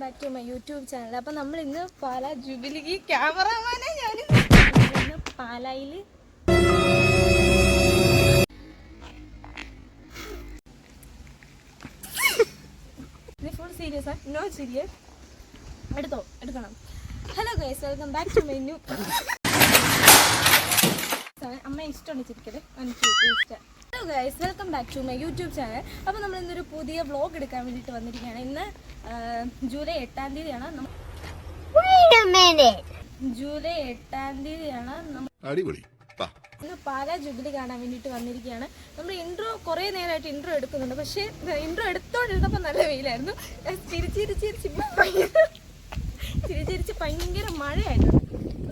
Back to my YouTube channel. അപ്പം നമ്മൾ ഇന്ന് പാലാ ജൂബിലിക്ക് ക്യാമറമാനെ ഞാൻ പാലായിൽ ഫുൾ സീരിയസ് ആണ്, നോ സീരിയസ്. എടുക്കണം. Hello guys, welcome back to my new അമ്മ ഇഷ്ടമാണ് ചിരിക്കത് എനിക്ക് ഇഷ്ടം. Hello guys, welcome back to my YouTube channel. അപ്പോൾ നമ്മൾ ഇന്നൊരു പുതിയ വ്ളോഗ് എടുക്കാൻ വേണ്ടിയിട്ട് വന്നിരിക്കുകയാണ്. ഇന്ന് ജൂലൈ 8-ാം തീയതിയാണ്. ജൂലൈ 8-ാം തീയതിയാണ് നമ്മൾ ഇന്ന് പാലാ ജൂബിലി കാണാൻ വേണ്ടിയിട്ട് വന്നിരിക്കുകയാണ്. നമ്മൾ ഇൻട്രോ കുറേ നേരമായിട്ട് ഇൻട്രോ എടുക്കുന്നുണ്ട്, പക്ഷേ ഇൻട്രോ എടുത്തോണ്ടിരുന്നപ്പോൾ നല്ല വെയിലായിരുന്നു. ചിരിച്ചിരിച്ച് ഭയങ്കര മഴയായിട്ടുണ്ട്.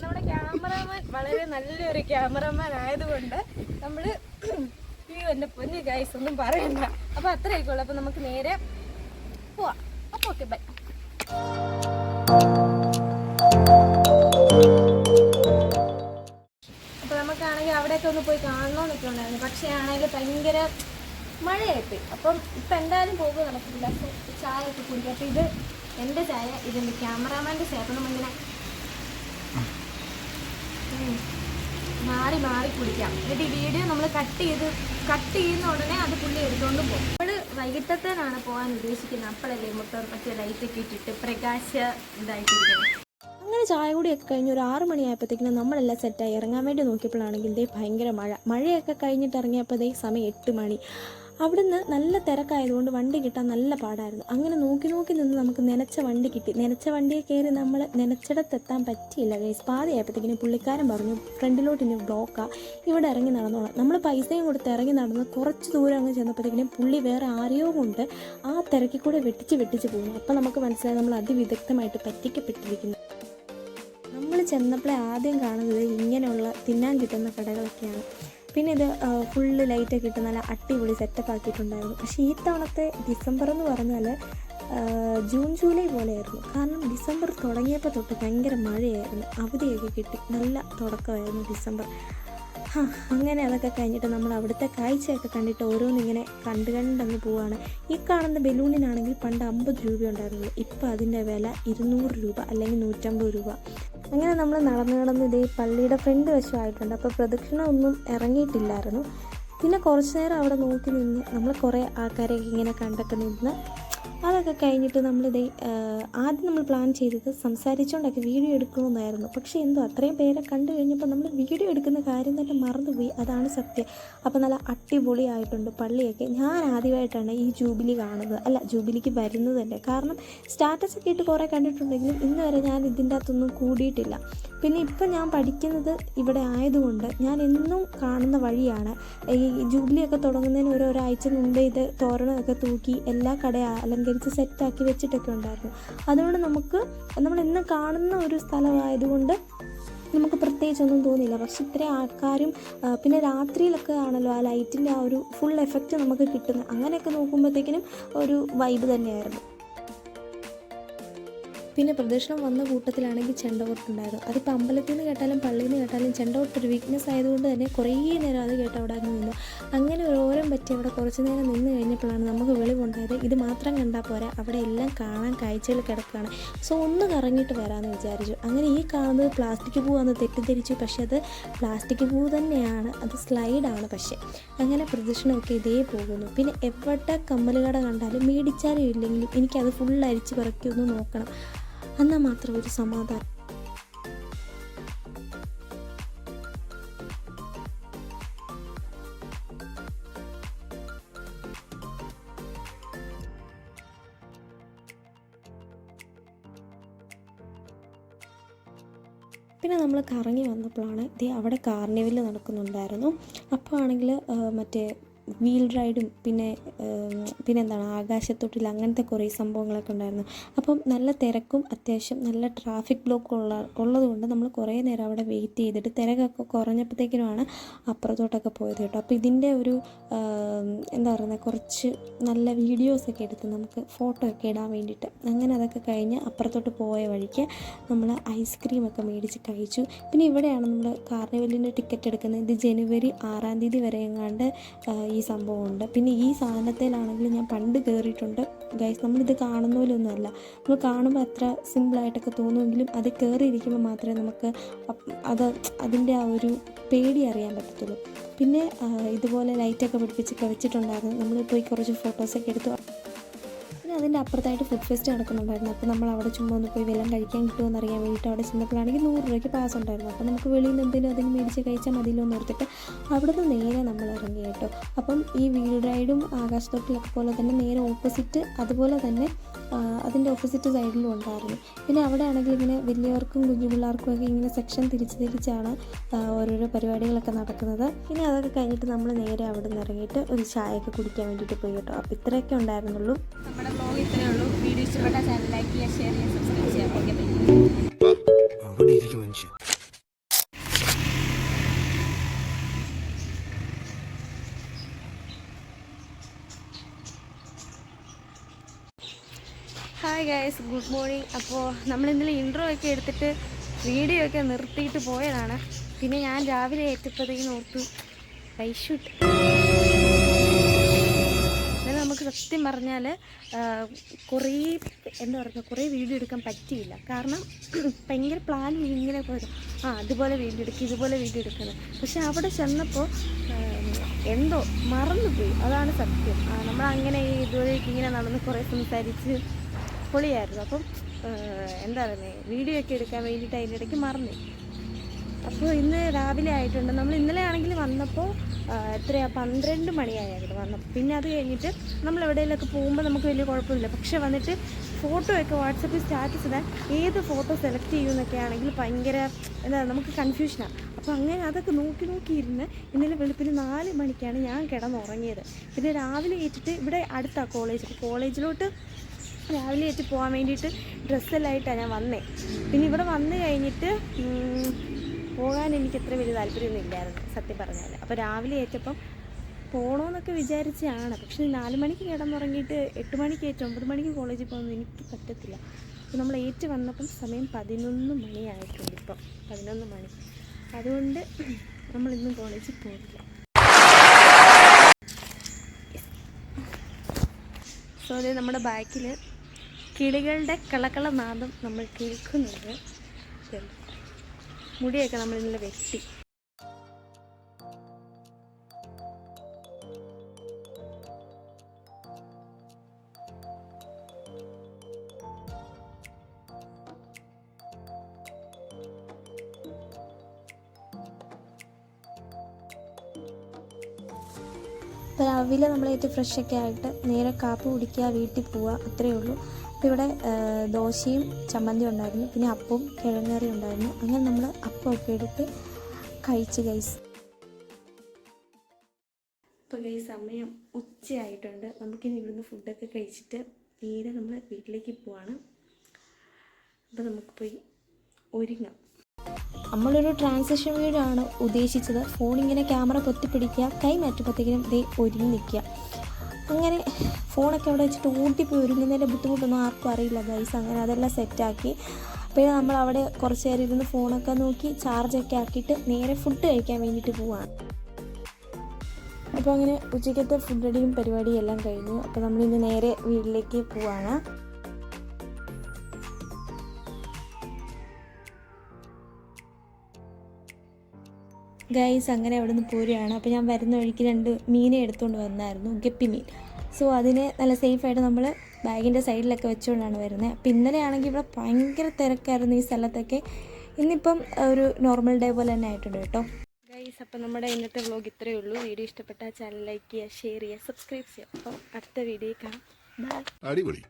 നമ്മുടെ ക്യാമറാമാൻ വളരെ നല്ലൊരു ക്യാമറാമാൻ ആയതുകൊണ്ട് നമ്മൾ എൻ്റെ പൊന്നു ഗൈസ് ഒന്നും പറയണ്ട. അപ്പോൾ അത്ര ആയിക്കോളൂ. അപ്പോൾ നമുക്ക് നേരെ പോവാം. അപ്പോൾ ഓക്കെ, ബൈ. അപ്പോൾ നമുക്കാണെങ്കിൽ അവിടെയൊക്കെ ഒന്ന് പോയി കാണണമെന്നൊക്കെ ഉണ്ടായിരുന്നു, പക്ഷേ ആണെങ്കിൽ ഭയങ്കര മഴയായിപ്പോയി. അപ്പം ഇപ്പം എന്തായാലും പോകുക നടക്കില്ല. അപ്പോൾ ചായ ഒക്കെ കുടിക്കുക. അപ്പോൾ ഇത് എൻ്റെ ചായ, ഇതെൻ്റെ ക്യാമറാമാൻ്റെ ചായ. അപ്പം നമ്മളിങ്ങനെ മാറി മാറി കുടിക്കാം. എന്നിട്ട് ഈ വീഡിയോ നമ്മൾ കട്ട് ചെയ്യുന്ന ഉടനെ അത് പുള്ളി എടുത്തുകൊണ്ട് പോകും. നമ്മൾ വൈകിട്ടത്തേനാണ് പോകാൻ ഉദ്ദേശിക്കുന്നത്. അപ്പോഴല്ലേ മറ്റേ ലൈറ്റൊക്കെ ഇട്ടിട്ട് പ്രകാശ ഇതായിട്ടിരിക്കുന്നത്. അങ്ങനെ ചായ കൂടിയൊക്കെ കഴിഞ്ഞ് ഒരു 6 മണിയായപ്പോഴത്തേക്കിനും നമ്മളെല്ലാം സെറ്റായി ഇറങ്ങാൻ വേണ്ടി നോക്കിയപ്പോഴാണെങ്കിൽ ഇതേ ഭയങ്കര മഴയൊക്കെ കഴിഞ്ഞിട്ട് ഇറങ്ങിയപ്പോൾ ഇതേ സമയം 8 മണി. അവിടുന്ന് നല്ല തിരക്കായതുകൊണ്ട് വണ്ടി കിട്ടാൻ നല്ല പാടായിരുന്നു. അങ്ങനെ നോക്കി നിന്ന് നമുക്ക് നനച്ച വണ്ടി കിട്ടി. നനച്ച വണ്ടിയെ കയറി നമ്മൾ നനച്ചിടത്തെത്താൻ പറ്റിയില്ല ഗൈസ്. പാതിയായപ്പോഴത്തേക്കിനും പുള്ളിക്കാരൻ പറഞ്ഞു ഫ്രണ്ടിലോട്ട് ഇനി ബ്ലോക്കാണ്, ഇവിടെ ഇറങ്ങി നടന്നോളാം. നമ്മൾ പൈസയും കൊടുത്ത് ഇറങ്ങി നടന്ന് കുറച്ച് ദൂരം അങ്ങ് ചെന്നപ്പോഴത്തേക്കിനും പുള്ളി വേറെ ആരെയോ കൊണ്ട് ആ തിരക്കിൽ കൂടെ വെട്ടിച്ച് പോകുന്നു. അപ്പോൾ നമുക്ക് മനസ്സിലായി നമ്മൾ അതിവിദഗ്ധമായിട്ട് പറ്റിക്കപ്പെട്ടിരിക്കുന്നു. നമ്മൾ ചെന്നപ്പോഴേ ആദ്യം കാണുന്നത് ഇങ്ങനെയുള്ള തിന്നാൻ കിട്ടുന്ന കടകളൊക്കെയാണ്. പിന്നെ ഇത് ഫുള്ള് ലൈറ്റൊക്കെ ഇട്ട് നല്ല അടിപൊളി സെറ്റപ്പ് ആക്കിയിട്ടുണ്ടായിരുന്നു. പക്ഷേ ഈ തവണത്തെ ഡിസംബർ എന്ന് പറഞ്ഞാൽ ജൂൺ ജൂലൈ പോലെയായിരുന്നു. കാരണം ഡിസംബർ തുടങ്ങിയപ്പോൾ തൊട്ട് ഭയങ്കര മഴയായിരുന്നു. അവധിയൊക്കെ കിട്ടി, നല്ല തുടക്കമായിരുന്നു ഡിസംബർ. അങ്ങനെ അതൊക്കെ കഴിഞ്ഞിട്ട് നമ്മൾ അവിടുത്തെ കാഴ്ചയൊക്കെ കണ്ടിട്ട് ഓരോന്നിങ്ങനെ കണ്ടങ്ങ് പോവുകയാണ്. ഈ കാണുന്ന ബലൂണിനാണെങ്കിൽ പണ്ട് 50 രൂപ ഉണ്ടായിരുന്നുള്ളൂ. ഇപ്പോൾ അതിൻ്റെ വില 200 രൂപ അല്ലെങ്കിൽ 150 രൂപ. അങ്ങനെ നമ്മൾ നടന്ന് ഇതേ പള്ളിയുടെ ഫ്രണ്ട് വശമായിട്ടുണ്ട്. അപ്പോൾ പ്രദക്ഷിണം ഒന്നും ഇറങ്ങിയിട്ടില്ലായിരുന്നു. പിന്നെ കുറച്ച് നേരം അവിടെ നോക്കി നിന്ന് നമ്മൾ കുറേ ആൾക്കാരെയൊക്കെ ഇങ്ങനെ കണ്ടൊക്കെ നിന്ന് അതൊക്കെ കഴിഞ്ഞിട്ട് നമ്മളിതേ ആദ്യം നമ്മൾ പ്ലാൻ ചെയ്തത് സംസാരിച്ചുകൊണ്ടൊക്കെ വീഡിയോ എടുക്കണമെന്നായിരുന്നു. പക്ഷേ എന്തോ അത്രയും പേരെ കണ്ടു കഴിഞ്ഞപ്പോൾ നമ്മൾ വീഡിയോ എടുക്കുന്ന കാര്യം തന്നെ മറന്നുപോയി. അതാണ് സത്യം. അപ്പോൾ നല്ല അടിപൊളിയായിട്ടുണ്ട് പള്ളിയൊക്കെ. ഞാൻ ആദ്യമായിട്ടാണ് ഈ ജൂബിലി കാണുന്നത്, അല്ല ജൂബിലിക്ക് വരുന്നത് തന്നെ. കാരണം സ്റ്റാറ്റസൊക്കെ ഇട്ട് കുറേ കണ്ടിട്ടുണ്ടെങ്കിലും ഇന്ന് വരെ ഞാൻ ഇതിൻ്റെ അകത്തൊന്നും കൂടിയിട്ടില്ല. പിന്നെ ഇപ്പം ഞാൻ പഠിക്കുന്നത് ഇവിടെ ആയതുകൊണ്ട് ഞാൻ എന്നും കാണുന്ന വഴിയാണ്. ഈ ജൂബിലിയൊക്കെ തുടങ്ങുന്നതിന് ഒരാഴ്ച മുമ്പേ ഇത് തോരണമൊക്കെ തൂക്കി എല്ലാ കടയും അലങ്കരിച്ച് സെറ്റാക്കി വെച്ചിട്ടൊക്കെ ഉണ്ടായിരുന്നു. അതുകൊണ്ട് നമ്മൾ എന്നും കാണുന്ന ഒരു സ്ഥലമായതുകൊണ്ട് നമുക്ക് പ്രത്യേകിച്ചൊന്നും തോന്നിയില്ല. പക്ഷെ ഇത്രയും ആൾക്കാരും പിന്നെ രാത്രിയിലൊക്കെ ആണല്ലോ ആ ലൈറ്റിൻ്റെ ആ ഒരു ഫുൾ എഫക്റ്റ് നമുക്ക് കിട്ടുന്നത്. അങ്ങനെയൊക്കെ നോക്കുമ്പോഴത്തേക്കിനും ഒരു വൈബ് തന്നെയായിരുന്നു. പിന്നെ പ്രദക്ഷിണം വന്ന കൂട്ടത്തിലാണെങ്കിൽ ചെണ്ടകൊട്ടുണ്ടായിരുന്നു. അതിപ്പോൾ അമ്പലത്തിൽ നിന്ന് കേട്ടാലും പള്ളിയിൽ നിന്ന് കേട്ടാലും ചെണ്ടകൊട്ടൊരു വീക്ക്നെസ് ആയതുകൊണ്ട് തന്നെ കുറേ നേരം അത് കേട്ട് അവിടെ നിന്നു. അങ്ങനെ ഒരു ഓരം പറ്റി അവിടെ കുറച്ച് നേരം നിന്ന് കഴിഞ്ഞപ്പോഴാണ് നമുക്ക് വെളിവുണ്ടായത്. ഇത് മാത്രം കണ്ടാൽ പോരാ, അവിടെ എല്ലാം കാണാൻ കാഴ്ചകൾ കിടക്കുകയാണ്. സോ ഒന്ന് കറങ്ങിയിട്ട് വരാമെന്ന് വിചാരിച്ചു. അങ്ങനെ ഈ കാണുന്നത് പ്ലാസ്റ്റിക് പൂവാന്ന് തെറ്റിദ്ധരിച്ചു. പക്ഷെ അത് പ്ലാസ്റ്റിക് പൂ തന്നെയാണ്, അത് സ്ലൈഡാണ്. പക്ഷേ അങ്ങനെ പ്രദക്ഷിണമൊക്കെ ഇതേ പോകുന്നു. പിന്നെ എവിടെ കമ്മലുകട കണ്ടാലും മേടിച്ചാലും ഇല്ലെങ്കിലും എനിക്കത് ഫുൾ അരിച്ച് പറക്കി ഒന്ന് നോക്കണം, എന്നാൽ മാത്രം ഒരു സമാധാനം. പിന്നെ നമ്മൾ കറങ്ങി വന്നപ്പോഴാണ് അവിടെ കാർണിവൽ നടക്കുന്നുണ്ടായിരുന്നു. അപ്പോൾ ആണെങ്കിൽ മറ്റേ വീൽ റൈഡും പിന്നെ എന്താണ് ആകാശത്തൊട്ടിൽ അങ്ങനത്തെ കുറേ സംഭവങ്ങളൊക്കെ ഉണ്ടായിരുന്നു. അപ്പം നല്ല തിരക്കും അത്യാവശ്യം നല്ല ട്രാഫിക് ബ്ലോക്ക് ഉള്ളതുകൊണ്ട് നമ്മൾ കുറേ നേരം അവിടെ വെയിറ്റ് ചെയ്തിട്ട് തിരക്കൊക്കെ കുറഞ്ഞപ്പോഴത്തേക്കിനുമാണ് അപ്പുറത്തോട്ടൊക്കെ പോയത് കേട്ടോ. അപ്പോൾ ഇതിൻ്റെ ഒരു എന്താ പറയുന്നത് കുറച്ച് നല്ല വീഡിയോസൊക്കെ എടുത്ത് നമുക്ക് ഫോട്ടോ ഒക്കെ ഇടാൻ വേണ്ടിയിട്ട് അങ്ങനെ അതൊക്കെ കഴിഞ്ഞ് അപ്പുറത്തോട്ട് പോയ വഴിക്ക് നമ്മൾ ഐസ്ക്രീമൊക്കെ മേടിച്ച് കഴിച്ചു. പിന്നെ ഇവിടെയാണ് നമ്മൾ കാർണിവലിൻ്റെ ടിക്കറ്റ് എടുക്കുന്നത്. ഇത് ജനുവരി 6-ാം തീയതി വരെ എങ്ങാണ്ട് ഈ ഈ സംഭവമുണ്ട്. പിന്നെ ഈ സാധനത്തിലാണെങ്കിൽ ഞാൻ പണ്ട് കയറിയിട്ടുണ്ട് ഗൈസ്. നമ്മളിത് കാണുന്ന പോലെയൊന്നുമല്ല. നമ്മൾ കാണുമ്പോൾ അത്ര സിമ്പിളായിട്ടൊക്കെ തോന്നുമെങ്കിലും അത് കയറിയിരിക്കുമ്പോൾ മാത്രമേ നമുക്ക് അതിൻ്റെ ആ ഒരു പേടി അറിയാൻ പറ്റത്തുള്ളൂ. പിന്നെ ഇതുപോലെ ലൈറ്റൊക്കെ പിടിപ്പിച്ചൊക്കെ വെച്ചിട്ടുണ്ടായിരുന്നു. നമ്മൾ പോയി കുറച്ച് ഫോട്ടോസൊക്കെ എടുത്തു. പിന്നെ അതിൻ്റെ അപ്പുറത്തായിട്ട് ഫുഡ് ഫെസ്റ്റ് നടക്കുന്നുണ്ടായിരുന്നു. അപ്പോൾ നമ്മൾ അവിടെ ചുമ്മാ ഒന്ന് പോയി വെള്ളം കഴിക്കാൻ കിട്ടുമോ അറിയാൻ വേണ്ടിയിട്ട് അവിടെ ചെന്നപ്പോഴാണെങ്കിൽ 100 രൂപയ്ക്ക് പാസ് ഉണ്ടായിരുന്നു. അപ്പോൾ നമുക്ക് വെളിയിൽ നിന്ന് എന്തെങ്കിലും അതിന് മേടിച്ച് കഴിച്ചാൽ മതിയല്ലോ എന്ന് ഓർത്തിട്ട് അവിടെ നിന്ന് നേരെ നമ്മൾ ഇറങ്ങി കേട്ടോ. അപ്പം ഈ വീൽ റൈഡും ആകാശത്തൊട്ടിലൊക്കെ പോലെ തന്നെ നേരെ ഓപ്പോസിറ്റ്, അതുപോലെ തന്നെ അതിൻ്റെ ഓപ്പോസിറ്റ് സൈഡിലും ഉണ്ടായിരുന്നു. പിന്നെ അവിടെ ആണെങ്കിൽ ഇങ്ങനെ വലിയവർക്കും കുഞ്ഞു പിള്ളേർക്കും ഒക്കെ ഇങ്ങനെ സെക്ഷൻ തിരിച്ചാണ് ഓരോരോ പരിപാടികളൊക്കെ നടക്കുന്നത്. പിന്നെ അതൊക്കെ കഴിഞ്ഞിട്ട് നമ്മൾ നേരെ അവിടെ നിന്ന് ഇറങ്ങിയിട്ട് ഒരു ചായയൊക്കെ കുടിക്കാൻ വേണ്ടിയിട്ട് പോയി കേട്ടോ. അപ്പോൾ ഇത്രയൊക്കെ ഉണ്ടായിരുന്നുള്ളൂ. നമ്മുടെ ബ്ലോഗ് ഇത്രയേ ഉള്ളൂ. വീഡിയോ ഇഷ്ടപ്പെട്ടാൽ ചാനൽ ലൈക്ക് ചെയ്യുക, ഷെയർ ചെയ്യുക, സബ്സ്ക്രൈബ് ചെയ്യുക. Okay bye. Hi guys, good morning. അപ്പോൾ നമ്മൾ ഇന്നലെ ഇൻട്രോ ഒക്കെ എടുത്തിട്ട് വീഡിയോ ഒക്കെ നിർത്തിയിട്ട് പോയതാണ്. പിന്നെ ഞാൻ രാവിലെ ഏറ്റപ്പോഴത്തേക്കും ഓർത്തു ഐഷൂട്ട്. എന്നാൽ നമുക്ക് സത്യം പറഞ്ഞാൽ കുറേ വീഡിയോ എടുക്കാൻ പറ്റിയില്ല. കാരണം ഭയങ്കര പ്ലാനിങ് ഇങ്ങനെ പോയത്, അതുപോലെ വീഡിയോ എടുക്കുക, ഇതുപോലെ വീഡിയോ എടുക്കുന്നത്. പക്ഷെ അവിടെ ചെന്നപ്പോൾ എന്തോ മറന്നുപോയി, അതാണ് സത്യം. നമ്മളങ്ങനെ ഇതുവരെ ഇങ്ങനെ നടന്ന് കുറേ സംസാരിച്ച് പൊളിയായിരുന്നു. അപ്പം എന്താ പറയുന്നത്, വീഡിയോ ഒക്കെ എടുക്കാൻ വേണ്ടിയിട്ട് അതിൻ്റെ ഇടയ്ക്ക് മറന്നു. അപ്പോൾ ഇന്ന് രാവിലെ ആയിട്ടുണ്ട്. നമ്മൾ ഇന്നലെ ആണെങ്കിൽ വന്നപ്പോൾ 12 മണിയായിരുന്നു വന്നപ്പോൾ. പിന്നെ അത് കഴിഞ്ഞിട്ട് നമ്മൾ എവിടെയെങ്കിലുമൊക്കെ പോകുമ്പോൾ നമുക്ക് വലിയ കുഴപ്പമില്ല. പക്ഷെ വന്നിട്ട് ഫോട്ടോ ഒക്കെ വാട്സപ്പിൽ സ്റ്റാറ്റസ് ഇടാൻ ഏത് ഫോട്ടോ സെലക്ട് ചെയ്യുമെന്നൊക്കെ ആണെങ്കിൽ ഭയങ്കര നമുക്ക് കൺഫ്യൂഷനാണ്. അപ്പോൾ അങ്ങനെ അതൊക്കെ നോക്കിയിരുന്ന് ഇന്നലെ വെളുപ്പിന് 4 മണിക്കാണ് ഞാൻ കിടന്നുറങ്ങിയത്. പിന്നെ രാവിലെ ഏറ്റിട്ട് ഇവിടെ അടുത്താണ് കോളേജിലോട്ട് രാവിലെ ഏറ്റ് പോകാൻ വേണ്ടിയിട്ട് ഡ്രസ്സെല്ലാം ആയിട്ടാണ് ഞാൻ വന്നേ. പിന്നെ ഇവിടെ വന്നു കഴിഞ്ഞിട്ട് പോകാൻ എനിക്ക് അത്ര വലിയ താല്പര്യമൊന്നും ഇല്ലായിരുന്നു സത്യം പറഞ്ഞാൽ. അപ്പോൾ രാവിലെ ഏറ്റപ്പം പോകണമെന്നൊക്കെ വിചാരിച്ചാണ്. പക്ഷേ 4 മണിക്ക് കിടന്നുറങ്ങിയിട്ട് 8 മണിക്ക് 9 മണിക്ക് കോളേജിൽ പോകുന്നത് എനിക്ക് പറ്റത്തില്ല. അപ്പോൾ നമ്മൾ വന്നപ്പം സമയം 11 മണിയായിട്ടുണ്ട്. ഇപ്പം 11 മണി. അതുകൊണ്ട് നമ്മളിന്നും കോളേജിൽ പോകില്ല. സോ അത് നമ്മുടെ ബാക്കിൽ കിളികളുടെ കളകള നാദം നമ്മൾ കേൾക്കുന്നുണ്ട്. മുടിയൊക്കെ നമ്മൾ ഇന്നലെ വെട്ടി. അപ്പോൾ രാവിലെ നമ്മളേറ്റ് ഫ്രഷൊക്കെ ആയിട്ട് നേരെ കാപ്പി കുടിക്കുക, വീട്ടിൽ പോവുക, അത്രയേ ഉള്ളൂ. അപ്പോൾ ഇവിടെ ദോശയും ചമ്മന്തിയും ഉണ്ടായിരുന്നു. പിന്നെ അപ്പവും കിഴങ്ങറി ഉണ്ടായിരുന്നു. അങ്ങനെ നമ്മൾ അപ്പമൊക്കെ എടുത്ത് കഴിച്ച് ഗൈസ്. ഇപ്പോൾ ഗൈസ് സമയം ഉച്ചയായിട്ടുണ്ട്. നമുക്കിനി ഇവിടുന്ന് ഫുഡൊക്കെ കഴിച്ചിട്ട് നേരെ നമ്മൾ വീട്ടിലേക്ക് പോവാണ്. അപ്പോൾ നമുക്ക് പോയി ഒരുങ്ങാം. നമ്മളൊരു ട്രാൻസിഷൻ വീഡിയോ ആണ് ഉദ്ദേശിച്ചത്. ഫോണിങ്ങനെ ക്യാമറ പൊത്തിപ്പിടിക്കുക, കൈ മാറ്റുമ്പോഴത്തേക്കിനും ഒരുങ്ങി നിൽക്കുക. അങ്ങനെ ഫോണൊക്കെ അവിടെ വെച്ചിട്ട് ഓടിപ്പോയി ഒരുങ്ങുന്നതിൻ്റെ ബുദ്ധിമുട്ടൊന്നും ആർക്കും അറിയില്ല ഗൈസ്. അങ്ങനെ അതെല്ലാം സെറ്റാക്കി പിന്നെ നമ്മൾ അവിടെ കുറച്ച് നേരം ഇരുന്ന് ഫോണൊക്കെ നോക്കി ചാർജൊക്കെ ആക്കിയിട്ട് നേരെ ഫുഡ് കഴിക്കാൻ വേണ്ടിയിട്ട് പോവാണ്. അപ്പോൾ അങ്ങനെ ഉച്ചയ്ക്കത്തെ ഫുഡ് അടിയും പരിപാടിയും എല്ലാം കഴിഞ്ഞു. അപ്പോൾ നമ്മളിന്ന് നേരെ വീട്ടിലേക്ക് പോവാണ്. ഗൈസ് അങ്ങനെ അവിടെ നിന്ന് പോരുകയാണ്. അപ്പോൾ ഞാൻ വരുന്ന വഴിക്ക് 2 മീനെ എടുത്തുകൊണ്ട് വന്നായിരുന്നു, ഗപ്പി മീൻ. സോ അതിനെ നല്ല സേഫായിട്ട് നമ്മൾ ബാഗിൻ്റെ സൈഡിലൊക്കെ വെച്ചുകൊണ്ടാണ് വരുന്നത്. അപ്പോൾ ഇന്നലെ ആണെങ്കിൽ ഇവിടെ ഭയങ്കര തിരക്കായിരുന്നു ഈ സ്ഥലത്തൊക്കെ. ഇന്നിപ്പം ഒരു നോർമൽ ഡേ പോലെ തന്നെ ആയിട്ടുണ്ട് കേട്ടോ ഗൈസ്. അപ്പോൾ നമ്മുടെ ഇന്നത്തെ വ്ലോഗ് ഇത്രയേ ഉള്ളൂ. വീഡിയോ ഇഷ്ടപ്പെട്ടാൽ ചാനൽ ലൈക്ക് ചെയ്യുക, ഷെയർ ചെയ്യുക, സബ്സ്ക്രൈബ് ചെയ്യുക. അപ്പോൾ അടുത്ത വീഡിയോ കാണാം. ബൈ. അടിപൊളി.